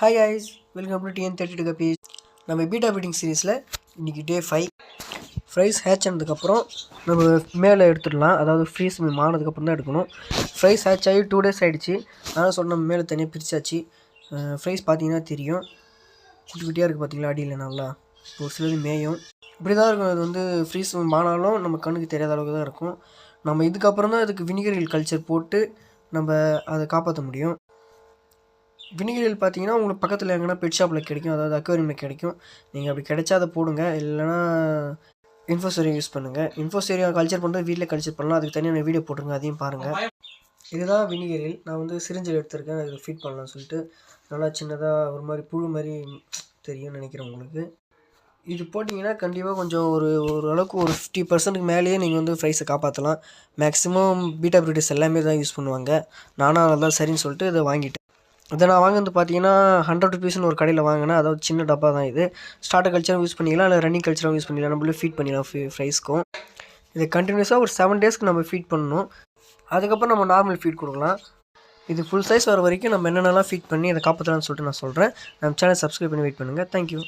Hi guys, welcome to TN32 Guppies. நம்ம beta beating சீரீஸில் இன்றைக்கி டே 5 ஃப்ரைஸ் ஹேட்ச் ஆனதுக்கப்புறம் நம்ம மேலே எடுத்துடலாம். அதாவது ஃப்ரீஸ் ஆனதுக்கப்புறம் தான் எடுக்கணும். ஃப்ரைஸ் ஹேட்ச் ஆகி 2 days ஆகிடுச்சு. அதனால் சொன்ன நம்ம மேலே தனியாக பிரிச்சாச்சு. ஃப்ரைஸ் பார்த்தீங்கன்னா தெரியும், குட்டி குட்டியாக இருக்குது பார்த்தீங்களா அடியில். நல்லா ஒரு சிலது மேயும் இப்படி தான் இருக்கும். அது வந்து ஃப்ரீஸ் ஆனாலும் நம்ம கண்ணுக்கு தெரியாத அளவுக்கு தான் இருக்கும். நம்ம இதுக்கப்புறம் தான் அதுக்கு வினிகர் கல்ச்சர் போட்டு நம்ம அதை காப்பாற்ற முடியும். வினிகர் பார்த்தீங்கன்னா உங்களுக்கு பக்கத்தில் எங்கன்னா பெட் ஷாப்பில் கிடைக்கும், அதாவது அக்வேரியமில் கிடைக்கும். நீங்கள் அப்படி கிடைச்சா அதை போடுங்க, இல்லைனா இன்ஃபோசேரியா யூஸ் பண்ணுங்கள். இன்ஃபோசேரியா கல்ச்சர் பண்ணுறது வீட்டில் கல்ச்சர் பண்ணலாம், அதுக்கு தனியாக வீடியோ போட்டுருங்க, அதையும் பாருங்கள். இதுதான் வினிகரில் நான் வந்து சிரிஞ்சில் எடுத்திருக்கேன், அதுக்கு ஃபீட் பண்ணலாம்னு சொல்லிட்டு. நல்லா சின்னதாக ஒரு மாதிரி புழு மாதிரி தெரியும்னு நினைக்கிறேன் உங்களுக்கு. இது போட்டிங்கன்னா கண்டிப்பாக கொஞ்சம் ஓரளவுக்கு ஒரு 50% மேலேயே நீங்கள் வந்து ஃப்ரைஸை காப்பாற்றலாம். மேக்ஸிமம் பீட்டா ப்ரீடர்ஸ் எல்லாமே தான் யூஸ் பண்ணுவாங்க. நானும் அதெல்லாம் சரின்னு சொல்லிட்டு இதை வாங்கிட்டேன். இதை நான் வாங்கினது பார்த்தீங்கன்னா 100 rupeesனு ஒரு கடையில் வாங்கினேன். அதாவது சின்ன டப்பா தான் இது. ஸ்டார்டர் கல்ச்சரும் யூஸ் பண்ணிக்கலாம், இல்லை ரன்னிங் கல்ச்சரும் யூஸ் பண்ணிக்கலாம். நம்மளே ஃபீட் பண்ணிடலாம் ஃப்ரைஸ்க்கும். இதை கண்டினியூஸாக ஒரு 7 daysக்கு நம்ம ஃபீட் பண்ணணும். அதுக்கப்புறம் நம்ம நார்மல் ஃபீட் கொடுக்கலாம். இது ஃபுல் சைஸ் வர வரைக்கும் நம்ம என்னென்னலாம் ஃபீட் பண்ணி அதை காப்பாற்றலாம்னு சொல்லிட்டு நான் சொல்கிறேன். நம்ம சேனல் சப்ஸ்கிரைப் பண்ணி வெயிட் பண்ணுங்கள். தேங்க்யூ.